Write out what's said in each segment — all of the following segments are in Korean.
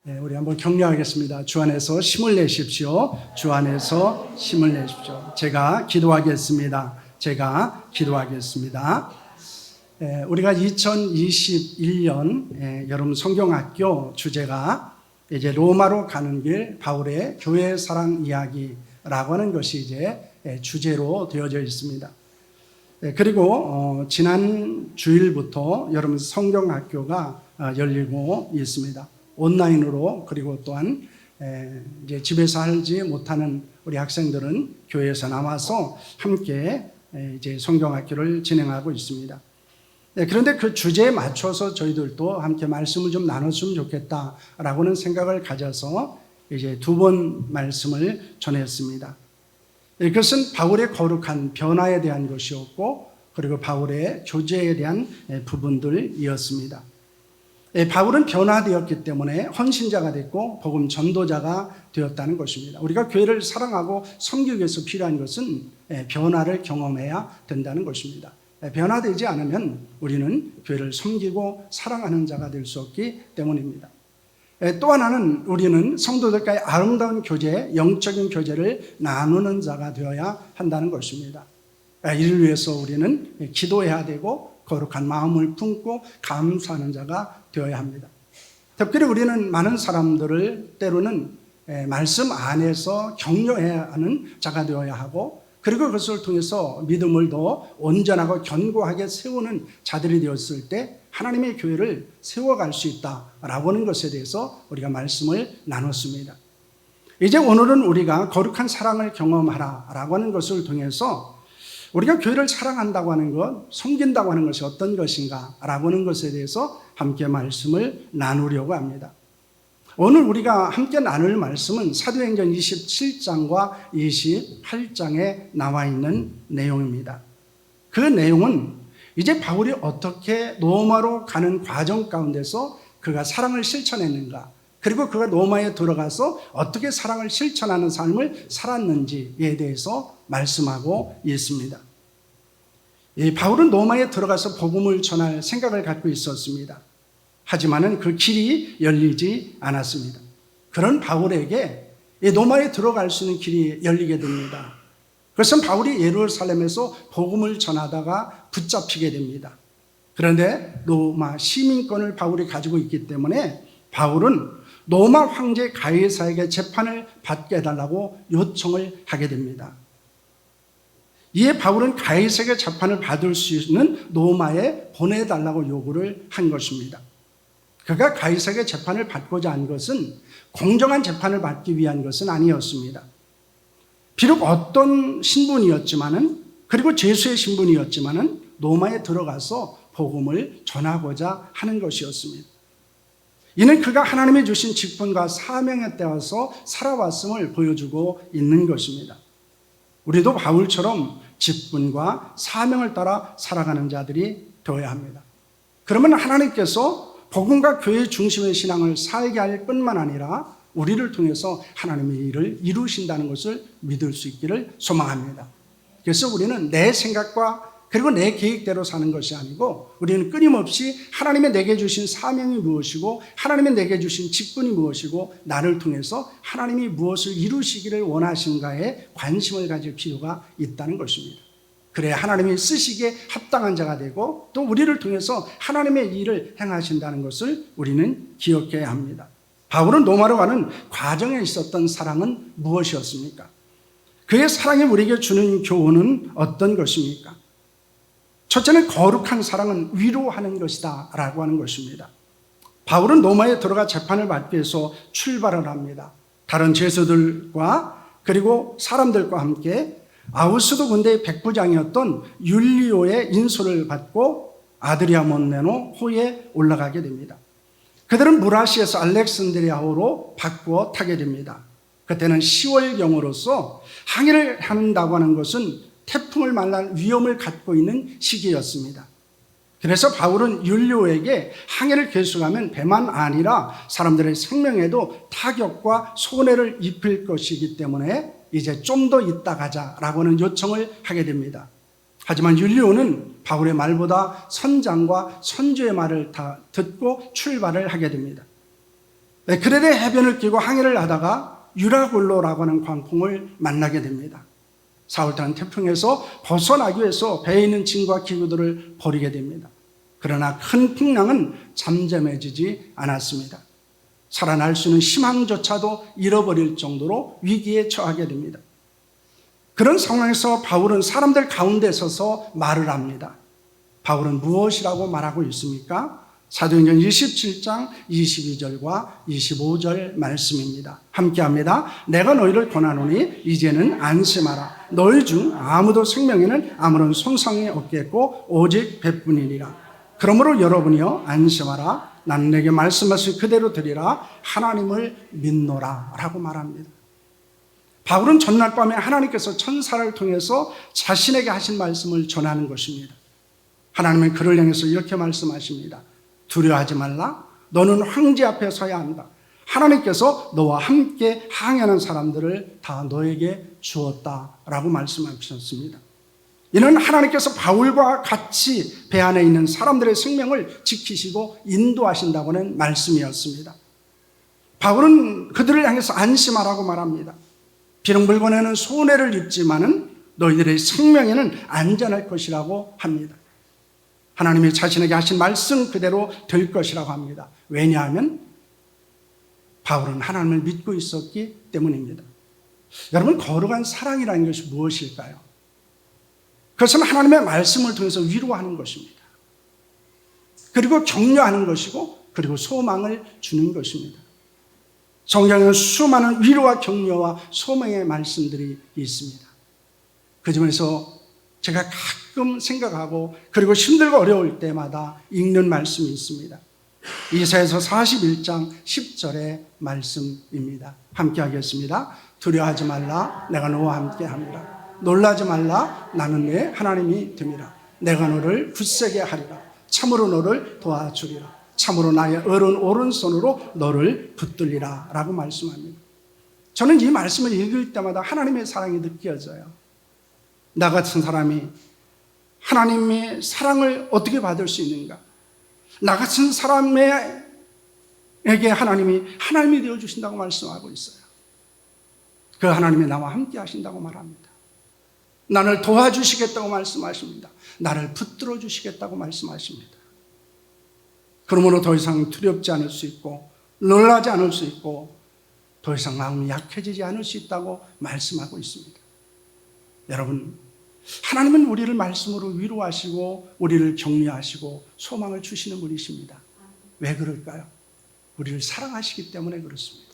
네, 우리 한번 격려하겠습니다. 주 안에서 힘을 내십시오. 주 안에서 힘을 내십시오. 제가 기도하겠습니다. 우리가 2021년 여름 성경학교 주제가 이제 로마로 가는 길 바울의 교회 사랑 이야기라고 하는 것이 이제 주제로 되어져 있습니다. 그리고 지난 주일부터 여름 성경학교가 열리고 있습니다. 온라인으로. 그리고 또한 이제 집에서 하지 못하는 우리 학생들은 교회에서 나와서 함께 이제 성경학교를 진행하고 있습니다. 그런데 그 주제에 맞춰서 저희들도 함께 말씀을 좀 나눴으면 좋겠다라고는 생각을 가져서 이제 두 번 말씀을 전했습니다. 이것은 바울의 거룩한 변화에 대한 것이었고, 그리고 바울의 교제에 대한 부분들이었습니다. 바울은 변화되었기 때문에 헌신자가 됐고 복음 전도자가 되었다는 것입니다. 우리가 교회를 사랑하고 섬기기 위해서 필요한 것은 변화를 경험해야 된다는 것입니다. 변화되지 않으면 우리는 교회를 섬기고 사랑하는 자가 될 수 없기 때문입니다. 또 하나는 우리는 성도들과의 아름다운 교제, 영적인 교제를 나누는 자가 되어야 한다는 것입니다. 이를 위해서 우리는 기도해야 되고 거룩한 마음을 품고 감사하는 자가 되어야 합니다. 특별히 우리는 많은 사람들을 때로는 말씀 안에서 격려해야 하는 자가 되어야 하고, 그리고 그것을 통해서 믿음을 더 온전하고 견고하게 세우는 자들이 되었을 때 하나님의 교회를 세워갈 수 있다라고 하는 것에 대해서 우리가 말씀을 나눴습니다. 이제 오늘은 우리가 거룩한 사랑을 경험하라라고 하는 것을 통해서 우리가 교회를 사랑한다고 하는 것, 섬긴다고 하는 것이 어떤 것인가 라고 하는 것에 대해서 함께 말씀을 나누려고 합니다. 오늘 우리가 함께 나눌 말씀은 사도행전 27장과 28장에 나와 있는 내용입니다. 그 내용은 이제 바울이 어떻게 로마로 가는 과정 가운데서 그가 사랑을 실천했는가, 그리고 그가 로마에 들어가서 어떻게 사랑을 실천하는 삶을 살았는지에 대해서 말씀하고 있습니다. 바울은 로마에 들어가서 복음을 전할 생각을 갖고 있었습니다. 하지만은 그 길이 열리지 않았습니다. 그런 바울에게 로마에 들어갈 수 있는 길이 열리게 됩니다. 그것은 바울이 예루살렘에서 복음을 전하다가 붙잡히게 됩니다. 그런데 로마 시민권을 바울이 가지고 있기 때문에 바울은 로마 황제 가이사에게 재판을 받게 해달라고 요청을 하게 됩니다. 이에 바울은 가이사에게 재판을 받을 수 있는 로마에 보내달라고 요구를 한 것입니다. 그가 가이사에게 재판을 받고자 한 것은 공정한 재판을 받기 위한 것은 아니었습니다. 비록 어떤 신분이었지만은, 그리고 죄수의 신분이었지만은 로마에 들어가서 복음을 전하고자 하는 것이었습니다. 이는 그가 하나님이 주신 직분과 사명에 따라서 살아왔음을 보여주고 있는 것입니다. 우리도 바울처럼 직분과 사명을 따라 살아가는 자들이 되어야 합니다. 그러면 하나님께서 복음과 교회 중심의 신앙을 살게 할 뿐만 아니라 우리를 통해서 하나님의 일을 이루신다는 것을 믿을 수 있기를 소망합니다. 그래서 우리는 내 생각과 그리고 내 계획대로 사는 것이 아니고, 우리는 끊임없이 하나님이 내게 주신 사명이 무엇이고, 하나님이 내게 주신 직분이 무엇이고, 나를 통해서 하나님이 무엇을 이루시기를 원하신가에 관심을 가질 필요가 있다는 것입니다. 그래야 하나님이 쓰시기에 합당한 자가 되고, 또 우리를 통해서 하나님의 일을 행하신다는 것을 우리는 기억해야 합니다. 바울은 로마로 가는 과정에 있었던 사랑은 무엇이었습니까? 그의 사랑이 우리에게 주는 교훈은 어떤 것입니까? 첫째는 거룩한 사랑은 위로하는 것이다 라고 하는 것입니다. 바울은 로마에 들어가 재판을 받기 위해서 출발을 합니다. 다른 죄수들과 그리고 사람들과 함께 아우스도 군대의 백부장이었던 율리오의 인솔을 받고 아드리아몬네노 호에 올라가게 됩니다. 그들은 무라시에서 알렉산드리아호로 바꾸어 타게 됩니다. 그때는 10월경으로서 항해를 한다고 하는 것은 태풍을 만날 위험을 갖고 있는 시기였습니다. 그래서 바울은 율리오에게 항해를 계속하면 배만 아니라 사람들의 생명에도 타격과 손해를 입힐 것이기 때문에 이제 좀 더 있다 가자라고 하는 요청을 하게 됩니다. 하지만 율리오는 바울의 말보다 선장과 선주의 말을 다 듣고 출발을 하게 됩니다. 그레데 해변을 끼고 항해를 하다가 유라굴로라고 하는 광풍을 만나게 됩니다. 사울타는 태풍에서 벗어나기 위해서 배에 있는 짐과 기구들을 버리게 됩니다. 그러나 큰 풍랑은 잠잠해지지 않았습니다. 살아날 수 있는 희망조차도 잃어버릴 정도로 위기에 처하게 됩니다. 그런 상황에서 바울은 사람들 가운데 서서 말을 합니다. 바울은 무엇이라고 말하고 있습니까? 사도행전 27장 22절과 25절 말씀입니다. 함께합니다. 내가 너희를 권하노니 이제는 안심하라. 너희 중 아무도 생명에는 아무런 손상이 없겠고 오직 배뿐이니라. 그러므로 여러분이여 안심하라. 나는 내게 말씀하신 그대로 드리라. 하나님을 믿노라 라고 말합니다. 바울은 전날 밤에 하나님께서 천사를 통해서 자신에게 하신 말씀을 전하는 것입니다. 하나님은 그를 향해서 이렇게 말씀하십니다. 두려워하지 말라. 너는 황제 앞에 서야 한다. 하나님께서 너와 함께 항해하는 사람들을 다 너에게 주었다라고 말씀하셨습니다. 이는 하나님께서 바울과 같이 배 안에 있는 사람들의 생명을 지키시고 인도하신다고는 말씀이었습니다. 바울은 그들을 향해서 안심하라고 말합니다. 비록 물건에는 손해를 입지만은 너희들의 생명에는 안전할 것이라고 합니다. 하나님이 자신에게 하신 말씀 그대로 될 것이라고 합니다. 왜냐하면 바울은 하나님을 믿고 있었기 때문입니다. 여러분, 거룩한 사랑이라는 것이 무엇일까요? 그것은 하나님의 말씀을 통해서 위로하는 것입니다. 그리고 격려하는 것이고, 그리고 소망을 주는 것입니다. 성경에는 수많은 위로와 격려와 소망의 말씀들이 있습니다. 그 중에서 제가 가끔 생각하고 그리고 힘들고 어려울 때마다 읽는 말씀이 있습니다. 이사야서 41장 10절의 말씀입니다. 함께 하겠습니다. 두려워하지 말라. 내가 너와 함께 합니다. 놀라지 말라. 나는 내 하나님이 됨이라. 내가 너를 굳세게 하리라. 참으로 너를 도와주리라. 참으로 나의 어른 오른손으로 너를 붙들리라 라고 말씀합니다. 저는 이 말씀을 읽을 때마다 하나님의 사랑이 느껴져요. 나 같은 사람이 하나님의 사랑을 어떻게 받을 수 있는가? 나 같은 사람에게 하나님이 되어주신다고 말씀하고 있어요. 그 하나님이 나와 함께 하신다고 말합니다. 나를 도와주시겠다고 말씀하십니다. 나를 붙들어 주시겠다고 말씀하십니다. 그러므로 더 이상 두렵지 않을 수 있고 놀라지 않을 수 있고 더 이상 마음이 약해지지 않을 수 있다고 말씀하고 있습니다. 여러분, 하나님은 우리를 말씀으로 위로하시고 우리를 격려하시고 소망을 주시는 분이십니다. 왜 그럴까요? 우리를 사랑하시기 때문에 그렇습니다.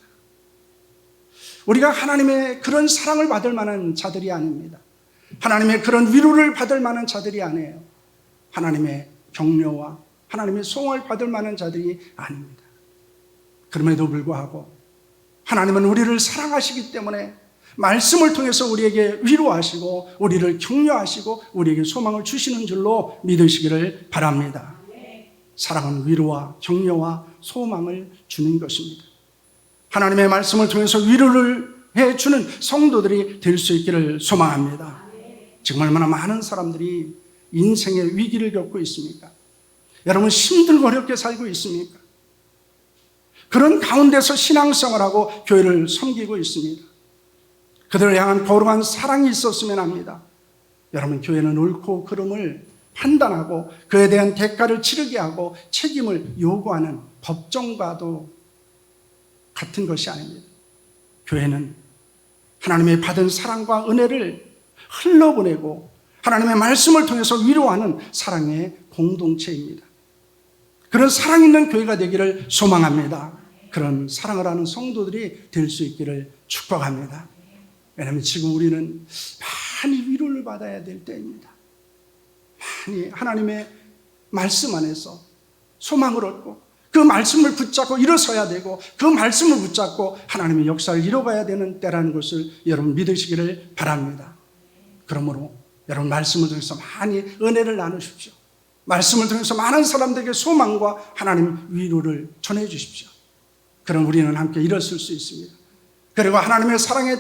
우리가 하나님의 그런 사랑을 받을 만한 자들이 아닙니다. 하나님의 그런 위로를 받을 만한 자들이 아니에요. 하나님의 격려와 하나님의 소원을 받을 만한 자들이 아닙니다. 그럼에도 불구하고 하나님은 우리를 사랑하시기 때문에 말씀을 통해서 우리에게 위로하시고 우리를 격려하시고 우리에게 소망을 주시는 줄로 믿으시기를 바랍니다. 사랑은 위로와 격려와 소망을 주는 것입니다. 하나님의 말씀을 통해서 위로를 해주는 성도들이 될 수 있기를 소망합니다. 지금 얼마나 많은 사람들이 인생의 위기를 겪고 있습니까? 여러분, 힘들고 어렵게 살고 있습니까? 그런 가운데서 신앙생활하고 교회를 섬기고 있습니다. 그들을 향한 거룩한 사랑이 있었으면 합니다. 여러분, 교회는 옳고 그름을 판단하고 그에 대한 대가를 치르게 하고 책임을 요구하는 법정과도 같은 것이 아닙니다. 교회는 하나님의 받은 사랑과 은혜를 흘러보내고 하나님의 말씀을 통해서 위로하는 사랑의 공동체입니다. 그런 사랑 있는 교회가 되기를 소망합니다. 그런 사랑을 하는 성도들이 될 수 있기를 축복합니다. 왜냐하면 지금 우리는 많이 위로를 받아야 될 때입니다. 많이 하나님의 말씀 안에서 소망을 얻고 그 말씀을 붙잡고 일어서야 되고 그 말씀을 붙잡고 하나님의 역사를 이뤄가야 되는 때라는 것을 여러분 믿으시기를 바랍니다. 그러므로 여러분 말씀을 통해서 많이 은혜를 나누십시오. 말씀을 통해서 많은 사람들에게 소망과 하나님 위로를 전해주십시오. 그럼 우리는 함께 일어설 수 있습니다. 그리고 하나님의 사랑에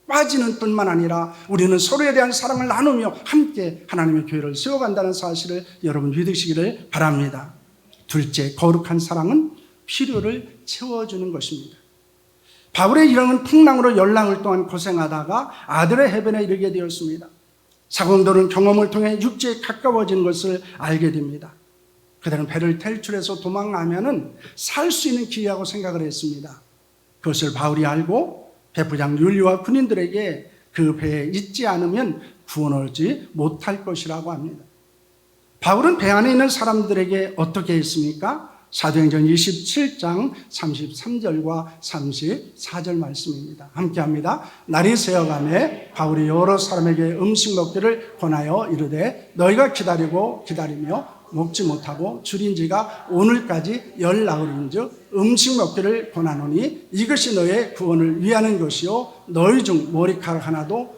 빠지는 뿐만 아니라 우리는 서로에 대한 사랑을 나누며 함께 하나님의 교회를 세워간다는 사실을 여러분 믿으시기를 바랍니다. 둘째, 거룩한 사랑은 필요를 채워주는 것입니다. 바울의 일행은 풍랑으로 열랑을 동안 고생하다가 아들의 해변에 이르게 되었습니다. 사공도는 경험을 통해 육지에 가까워진 것을 알게 됩니다. 그들은 배를 탈출해서 도망가면은 살 수 있는 기회라고 생각을 했습니다. 그것을 바울이 알고 배부장 율리와 군인들에게 그 배에 있지 않으면 구원을 얻지 못할 것이라고 합니다. 바울은 배 안에 있는 사람들에게 어떻게 했습니까? 사도행전 27장 33절과 34절 말씀입니다. 함께합니다. 날이 새어가매 바울이 여러 사람에게 음식 먹기를 권하여 이르되 너희가 기다리며 먹지 못하고 줄인 지가 오늘까지 열나흘인즉 음식 먹기를 권하노니 이것이 너의 구원을 위하는 것이요 너희 중 머리카락 하나도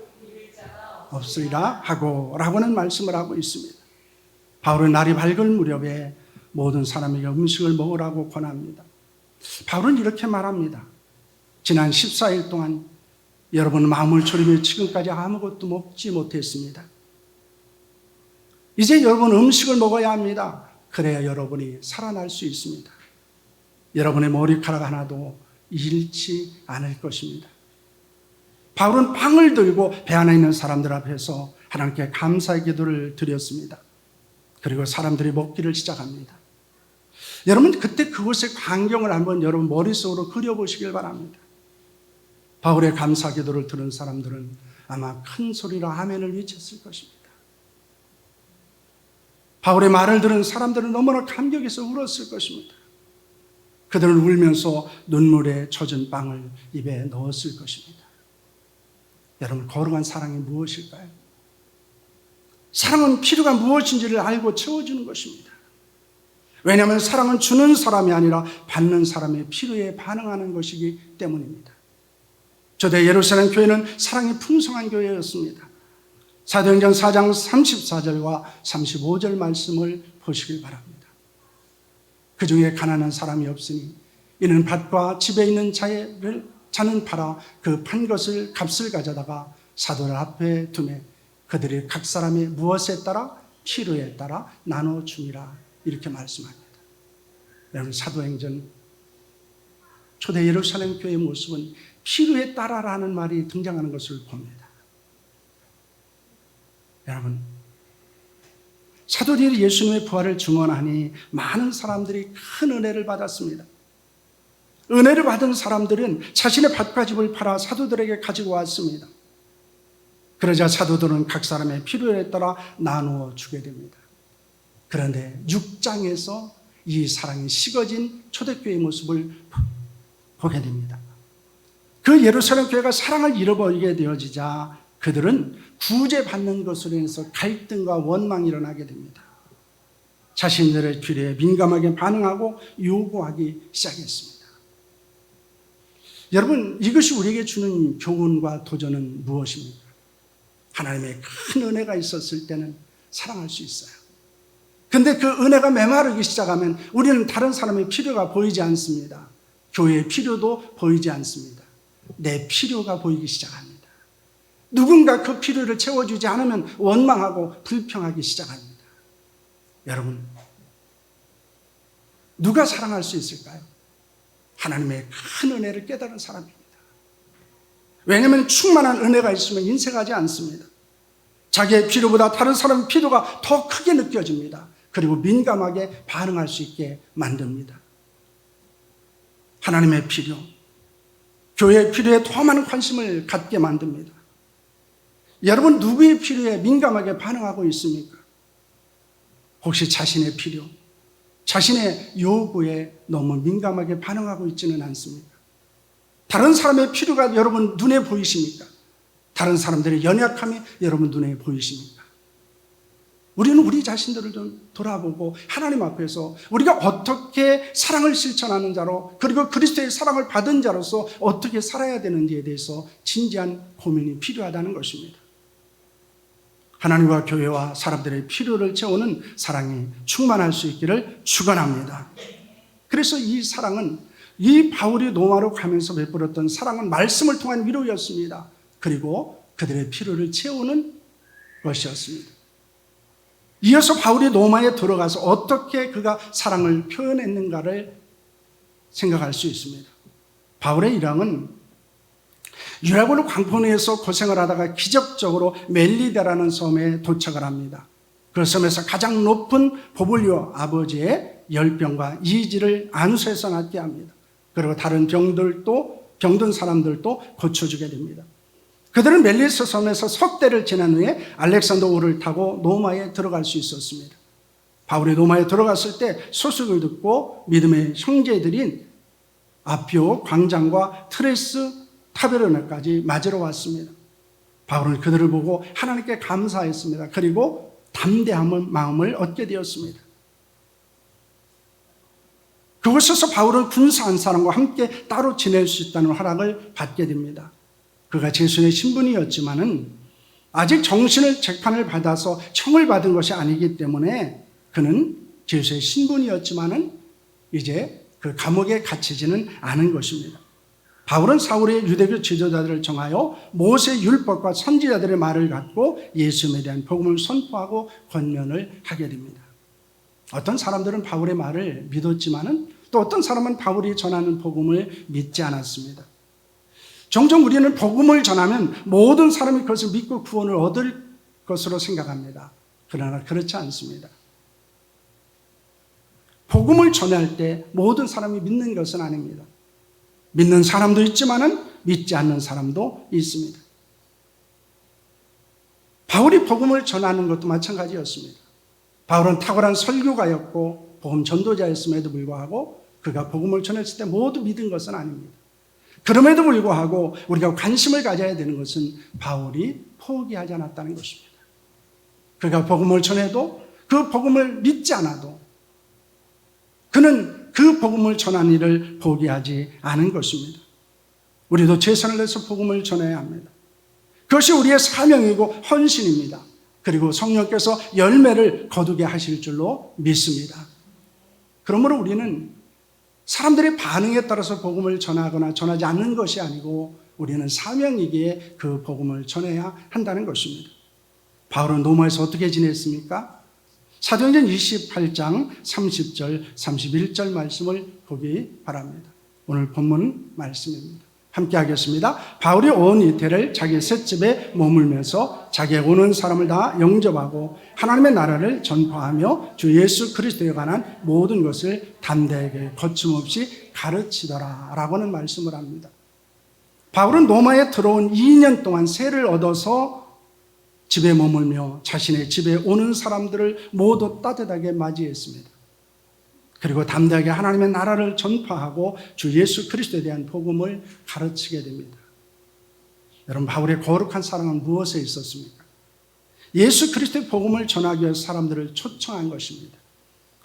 없으리라 하고 라고는 말씀을 하고 있습니다. 바울은 날이 밝을 무렵에 모든 사람에게 음식을 먹으라고 권합니다. 바울은 이렇게 말합니다. 지난 14일 동안 여러분 마음을 졸이며 지금까지 아무것도 먹지 못했습니다. 이제 여러분 음식을 먹어야 합니다. 그래야 여러분이 살아날 수 있습니다. 여러분의 머리카락 하나도 잃지 않을 것입니다. 바울은 빵을 들고 배 안에 있는 사람들 앞에서 하나님께 감사의 기도를 드렸습니다. 그리고 사람들이 먹기를 시작합니다. 여러분 그때 그곳의 광경을 한번 여러분 머릿속으로 그려보시길 바랍니다. 바울의 감사 기도를 들은 사람들은 아마 큰 소리로 아멘을 외쳤을 것입니다. 바울의 말을 들은 사람들은 너무나 감격해서 울었을 것입니다. 그들은 울면서 눈물에 젖은 빵을 입에 넣었을 것입니다. 여러분 거룩한 사랑이 무엇일까요? 사랑은 필요가 무엇인지를 알고 채워주는 것입니다. 왜냐하면 사랑은 주는 사람이 아니라 받는 사람의 필요에 반응하는 것이기 때문입니다. 초대 예루살렘 교회는 사랑이 풍성한 교회였습니다. 사도행전 4장 34절과 35절 말씀을 보시길 바랍니다. 그 중에 가난한 사람이 없으니 이는 밭과 집에 있는 자는 팔아 그 판 것을 값을 가져다가 사도들 앞에 두매 그들이 각 사람의 무엇에 따라 필요에 따라 나눠주니라 이렇게 말씀합니다. 여러분 사도행전 초대 예루살렘 교회의 모습은 필요에 따라라는 말이 등장하는 것을 봅니다. 여러분 사도들이 예수님의 부활을 증언하니 많은 사람들이 큰 은혜를 받았습니다. 은혜를 받은 사람들은 자신의 밭과 집을 팔아 사도들에게 가지고 왔습니다. 그러자 사도들은 각 사람의 필요에 따라 나누어 주게 됩니다. 그런데 6장에서 이 사랑이 식어진 초대교회의 모습을 보게 됩니다. 그 예루살렘 교회가 사랑을 잃어버리게 되어지자 그들은 구제받는 것으로 인해서 갈등과 원망이 일어나게 됩니다. 자신들의 필요에 민감하게 반응하고 요구하기 시작했습니다. 여러분 이것이 우리에게 주는 교훈과 도전은 무엇입니까? 하나님의 큰 은혜가 있었을 때는 사랑할 수 있어요. 근데 그 은혜가 메마르기 시작하면 우리는 다른 사람의 필요가 보이지 않습니다. 교회의 필요도 보이지 않습니다. 내 필요가 보이기 시작합니다. 누군가 그 필요를 채워주지 않으면 원망하고 불평하기 시작합니다. 여러분 누가 사랑할 수 있을까요? 하나님의 큰 은혜를 깨달은 사람입니다. 왜냐하면 충만한 은혜가 있으면 인색하지 않습니다. 자기의 필요보다 다른 사람의 필요가 더 크게 느껴집니다. 그리고 민감하게 반응할 수 있게 만듭니다. 하나님의 필요, 교회의 필요에 더 많은 관심을 갖게 만듭니다. 여러분 누구의 필요에 민감하게 반응하고 있습니까? 혹시 자신의 필요, 자신의 요구에 너무 민감하게 반응하고 있지는 않습니까? 다른 사람의 필요가 여러분 눈에 보이십니까? 다른 사람들의 연약함이 여러분 눈에 보이십니까? 우리는 우리 자신들을 좀 돌아보고 하나님 앞에서 우리가 어떻게 사랑을 실천하는 자로 그리고 그리스도의 사랑을 받은 자로서 어떻게 살아야 되는지에 대해서 진지한 고민이 필요하다는 것입니다. 하나님과 교회와 사람들의 필요를 채우는 사랑이 충만할 수 있기를 축원합니다. 그래서 이 사랑은 이 바울이 로마로 가면서 베풀었던 사랑은 말씀을 통한 위로였습니다. 그리고 그들의 필요를 채우는 것이었습니다. 이어서 바울이 로마에 들어가서 어떻게 그가 사랑을 표현했는가를 생각할 수 있습니다. 바울의 일왕은 유라굴 광포니에서 고생을 하다가 기적적으로 멜리데라는 섬에 도착을 합니다. 그 섬에서 가장 높은 보블리오 아버지의 열병과 이지를 안수해서 낫게 합니다. 그리고 다른 병든 사람들도 고쳐주게 됩니다. 그들은 멜리스 섬에서 석 달을 지난 후에 알렉산더 오를 타고 노마에 들어갈 수 있었습니다. 바울이 노마에 들어갔을 때 소식을 듣고 믿음의 형제들인 아피오 광장과 트레스 타베르네까지 맞으러 왔습니다. 바울은 그들을 보고 하나님께 감사했습니다. 그리고 담대한 마음을 얻게 되었습니다. 그곳에서 바울은 군사 한 사람과 함께 따로 지낼 수 있다는 허락을 받게 됩니다. 그가 제수의 신분이었지만은 아직 정신을 재판을 받아서 청을 받은 것이 아니기 때문에 그는 제수의 신분이었지만은 이제 그 감옥에 갇히지는 않은 것입니다. 바울은 사울의 유대교 지도자들을 정하여 모세 율법과 선지자들의 말을 갖고 예수님에 대한 복음을 선포하고 권면을 하게 됩니다. 어떤 사람들은 바울의 말을 믿었지만은 또 어떤 사람은 바울이 전하는 복음을 믿지 않았습니다. 종종 우리는 복음을 전하면 모든 사람이 그것을 믿고 구원을 얻을 것으로 생각합니다. 그러나 그렇지 않습니다. 복음을 전할 때 모든 사람이 믿는 것은 아닙니다. 믿는 사람도 있지만은 믿지 않는 사람도 있습니다. 바울이 복음을 전하는 것도 마찬가지였습니다. 바울은 탁월한 설교가였고 복음 전도자였음에도 불구하고 그가 복음을 전했을 때 모두 믿은 것은 아닙니다. 그럼에도 불구하고 우리가 관심을 가져야 되는 것은 바울이 포기하지 않았다는 것입니다. 그가 복음을 전해도 그 복음을 믿지 않아도 그는 그 복음을 전하는 일을 포기하지 않은 것입니다. 우리도 최선을 다해서 복음을 전해야 합니다. 그것이 우리의 사명이고 헌신입니다. 그리고 성령께서 열매를 거두게 하실 줄로 믿습니다. 그러므로 우리는 사람들의 반응에 따라서 복음을 전하거나 전하지 않는 것이 아니고 우리는 사명이기에 그 복음을 전해야 한다는 것입니다. 바울은 로마에서 어떻게 지냈습니까? 사도행전 28장 30절 31절 말씀을 보기 바랍니다. 오늘 본문 말씀입니다. 함께 하겠습니다. 바울이 온 이태를 자기 셋집에 머물면서 자기의 오는 사람을 다 영접하고 하나님의 나라를 전파하며 주 예수 그리스도에 관한 모든 것을 담대하게 거침없이 가르치더라 라고는 말씀을 합니다. 바울은 로마에 들어온 2년 동안 세를 얻어서 집에 머물며 자신의 집에 오는 사람들을 모두 따뜻하게 맞이했습니다. 그리고 담대하게 하나님의 나라를 전파하고 주 예수 그리스도에 대한 복음을 가르치게 됩니다. 여러분, 바울의 거룩한 사랑은 무엇에 있었습니까? 예수 그리스도의 복음을 전하기 위해서 사람들을 초청한 것입니다.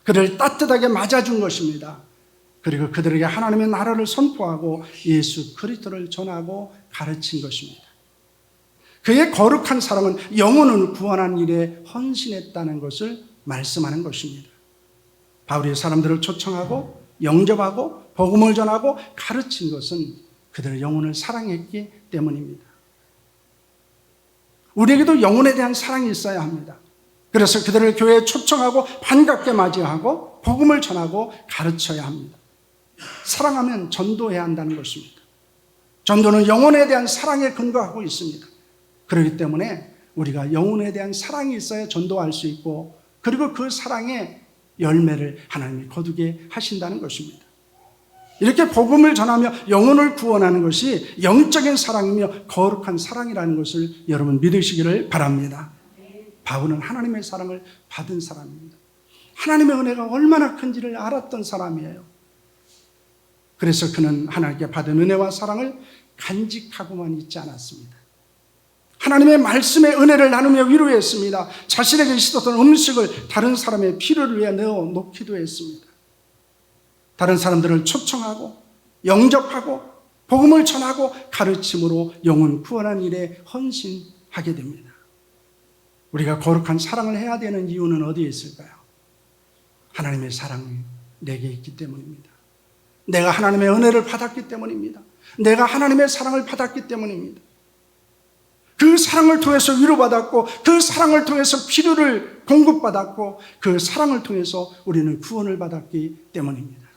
그를 따뜻하게 맞아준 것입니다. 그리고 그들에게 하나님의 나라를 선포하고 예수 그리스도를 전하고 가르친 것입니다. 그의 거룩한 사랑은 영혼을 구원하는 일에 헌신했다는 것을 말씀하는 것입니다. 바울이 사람들을 초청하고 영접하고 복음을 전하고 가르친 것은 그들의 영혼을 사랑했기 때문입니다. 우리에게도 영혼에 대한 사랑이 있어야 합니다. 그래서 그들을 교회에 초청하고 반갑게 맞이하고 복음을 전하고 가르쳐야 합니다. 사랑하면 전도해야 한다는 것입니다. 전도는 영혼에 대한 사랑에 근거하고 있습니다. 그렇기 때문에 우리가 영혼에 대한 사랑이 있어야 전도할 수 있고 그리고 그 사랑에 열매를 하나님이 거두게 하신다는 것입니다. 이렇게 복음을 전하며 영혼을 구원하는 것이 영적인 사랑이며 거룩한 사랑이라는 것을 여러분 믿으시기를 바랍니다. 바울은 하나님의 사랑을 받은 사람입니다. 하나님의 은혜가 얼마나 큰지를 알았던 사람이에요. 그래서 그는 하나님께 받은 은혜와 사랑을 간직하고만 있지 않았습니다. 하나님의 말씀의 은혜를 나누며 위로했습니다. 자신에게 있었던 음식을 다른 사람의 필요를 위해 내어 놓기도 했습니다. 다른 사람들을 초청하고 영접하고 복음을 전하고 가르침으로 영혼 구원하는 일에 헌신하게 됩니다. 우리가 거룩한 사랑을 해야 되는 이유는 어디에 있을까요? 하나님의 사랑이 내게 있기 때문입니다. 내가 하나님의 은혜를 받았기 때문입니다. 내가 하나님의 사랑을 받았기 때문입니다. 그 사랑을 통해서 위로받았고 그 사랑을 통해서 필요를 공급받았고 그 사랑을 통해서 우리는 구원을 받았기 때문입니다.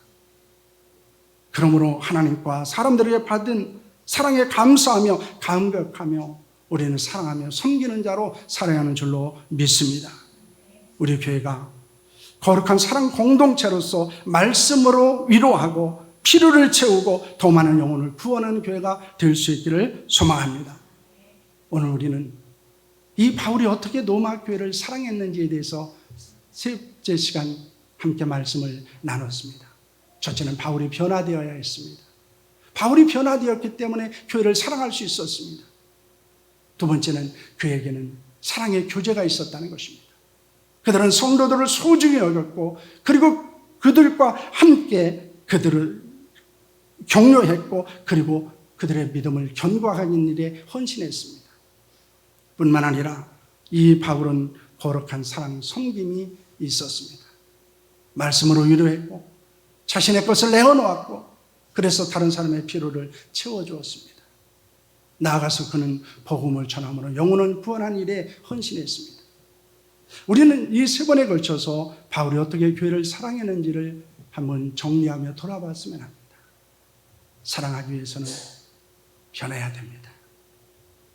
그러므로 하나님과 사람들에게 받은 사랑에 감사하며 감격하며 우리는 사랑하며 섬기는 자로 살아야 하는 줄로 믿습니다. 우리 교회가 거룩한 사랑 공동체로서 말씀으로 위로하고 필요를 채우고 더 많은 영혼을 구원하는 교회가 될 수 있기를 소망합니다. 오늘 우리는 이 바울이 어떻게 로마 교회를 사랑했는지에 대해서 세 번째 시간 함께 말씀을 나눴습니다. 첫째는 바울이 변화되어야 했습니다. 바울이 변화되었기 때문에 교회를 사랑할 수 있었습니다. 두 번째는 그에게는 사랑의 교제가 있었다는 것입니다. 그들은 성도들을 소중히 여겼고 그리고 그들과 함께 그들을 격려했고 그리고 그들의 믿음을 견고하는 일에 헌신했습니다. 뿐만 아니라 이 바울은 거룩한 사랑 섬김이 있었습니다. 말씀으로 위로했고 자신의 것을 내어놓았고 그래서 다른 사람의 필요를 채워주었습니다. 나아가서 그는 복음을 전함으로 영혼을 구원한 일에 헌신했습니다. 우리는 이 세 번에 걸쳐서 바울이 어떻게 교회를 사랑했는지를 한번 정리하며 돌아봤으면 합니다. 사랑하기 위해서는 변해야 됩니다.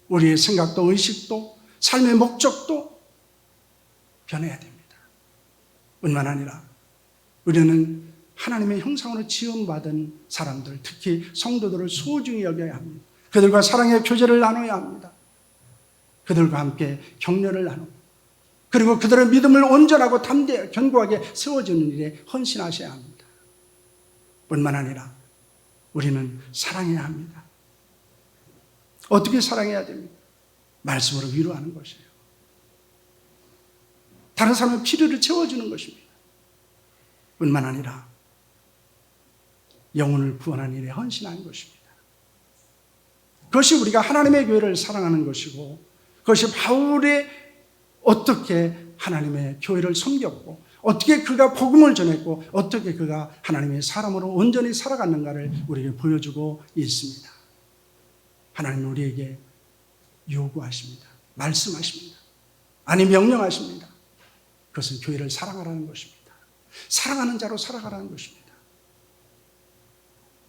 우리의 생각도 의식도 삶의 목적도 변해야 됩니다. 뿐만 아니라 우리는 하나님의 형상으로 지음받은 사람들, 특히 성도들을 소중히 여겨야 합니다. 그들과 사랑의 교제를 나눠야 합니다. 그들과 함께 격려를 나누고 그리고 그들의 믿음을 온전하고 담대하게 견고하게 세워주는 일에 헌신하셔야 합니다. 뿐만 아니라 우리는 사랑해야 합니다. 어떻게 사랑해야 됩니까? 말씀으로 위로하는 것이에요. 다른 사람의 필요를 채워주는 것입니다. 뿐만 아니라 영혼을 구원하는 일에 헌신하는 것입니다. 그것이 우리가 하나님의 교회를 사랑하는 것이고 그것이 바울이 어떻게 하나님의 교회를 섬겼고 어떻게 그가 복음을 전했고 어떻게 그가 하나님의 사람으로 온전히 살아갔는가를 우리에게 보여주고 있습니다. 하나님은 우리에게 요구하십니다. 말씀하십니다. 아니 명령하십니다. 그것은 교회를 사랑하라는 것입니다. 사랑하는 자로 살아가라는 것입니다.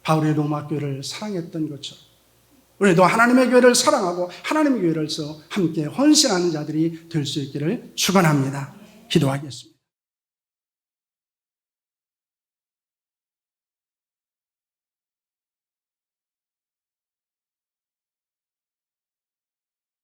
바울이 로마 교회를 사랑했던 것처럼 우리도 하나님의 교회를 사랑하고 하나님의 교회로서 함께 헌신하는 자들이 될 수 있기를 축원합니다. 기도하겠습니다.